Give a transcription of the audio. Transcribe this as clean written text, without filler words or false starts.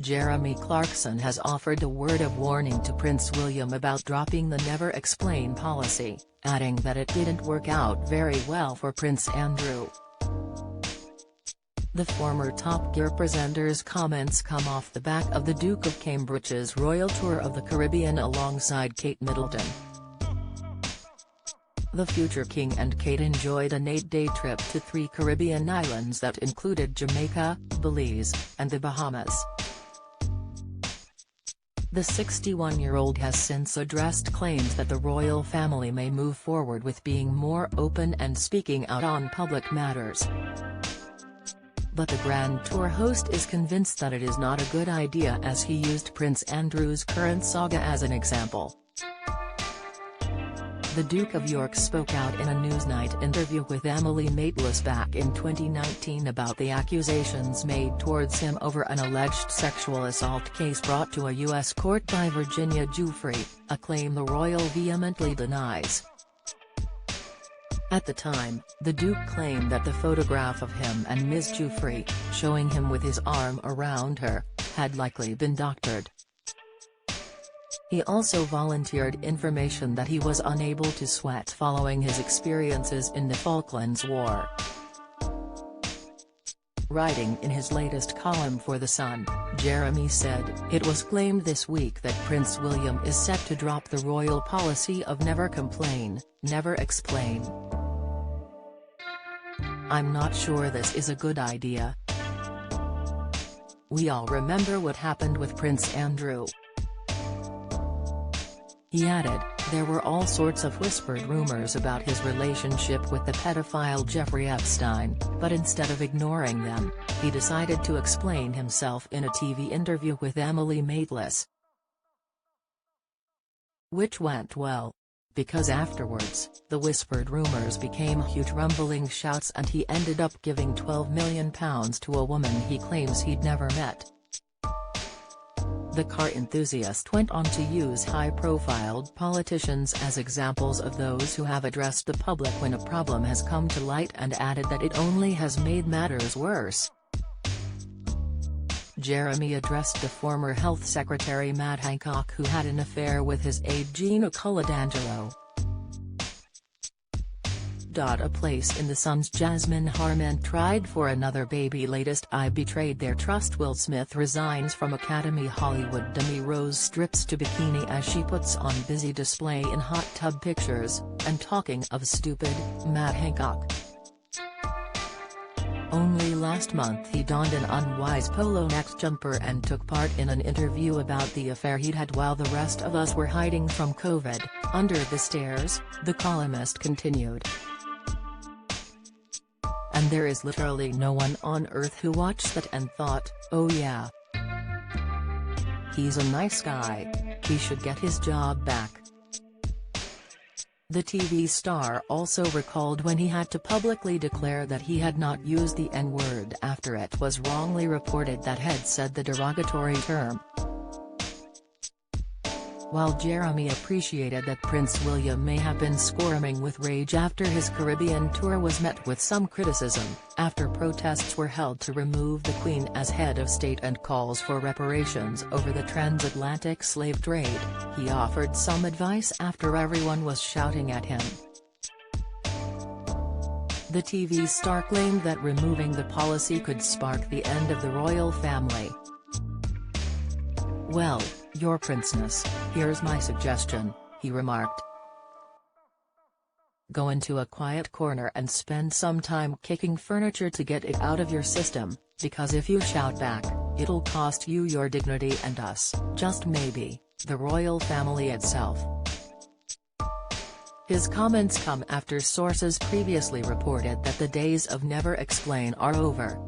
Jeremy Clarkson has offered a word of warning to Prince William about dropping the Never Explain policy, adding that it didn't work out very well for Prince Andrew. The former Top Gear presenter's comments come off the back of the Duke of Cambridge's royal tour of the Caribbean alongside Kate Middleton. The future King and Kate enjoyed an 8-day trip to 3 Caribbean islands that included Jamaica, Belize, and the Bahamas. The 61-year-old has since addressed claims that the royal family may move forward with being more open and speaking out on public matters. But the Grand Tour host is convinced that it is not a good idea, as he used Prince Andrew's current saga as an example. The Duke of York spoke out in a Newsnight interview with Emily Maitlis back in 2019 about the accusations made towards him over an alleged sexual assault case brought to a U.S. court by Virginia Giuffre, a claim the royal vehemently denies. At the time, the Duke claimed that the photograph of him and Ms. Giuffre, showing him with his arm around her, had likely been doctored. He also volunteered information that he was unable to sweat following his experiences in the Falklands War. Writing in his latest column for The Sun, Jeremy said, "It was claimed this week that Prince William is set to drop the royal policy of never complain, never explain. I'm not sure this is a good idea. We all remember what happened with Prince Andrew." He added, there were all sorts of whispered rumors about his relationship with the pedophile Jeffrey Epstein, but instead of ignoring them, he decided to explain himself in a TV interview with Emily Maitlis. Which went well. Because afterwards, the whispered rumors became huge rumbling shouts and he ended up giving £12 million to a woman he claims he'd never met. The car enthusiast went on to use high-profile politicians as examples of those who have addressed the public when a problem has come to light, and added that it only has made matters worse. Jeremy addressed the former Health Secretary Matt Hancock, who had an affair with his aide Gina Coladangelo. A place in The Sun's Jasmine Harman tried for another baby. Latest I betrayed their trust. Will Smith resigns from Academy. Hollywood Demi Rose strips to bikini as she puts on busy display in hot tub pictures, and talking of stupid, Matt Hancock. Only last month he donned an unwise polo neck jumper and took part in an interview about the affair he'd had while the rest of us were hiding from COVID. Under the stairs, the columnist continued. And there is literally no one on earth who watched that and thought, oh yeah, he's a nice guy, he should get his job back. The TV star also recalled when he had to publicly declare that he had not used the N-word after it was wrongly reported that had said the derogatory term. While Jeremy appreciated that Prince William may have been squirming with rage after his Caribbean tour was met with some criticism, after protests were held to remove the Queen as head of state and calls for reparations over the transatlantic slave trade, he offered some advice after everyone was shouting at him. The TV star claimed that removing the policy could spark the end of the royal family. "Well, Your Princeness, here's my suggestion," he remarked. "Go into a quiet corner and spend some time kicking furniture to get it out of your system, because if you shout back, it'll cost you your dignity and us, just maybe, the royal family itself." His comments come after sources previously reported that the days of Never Explain are over.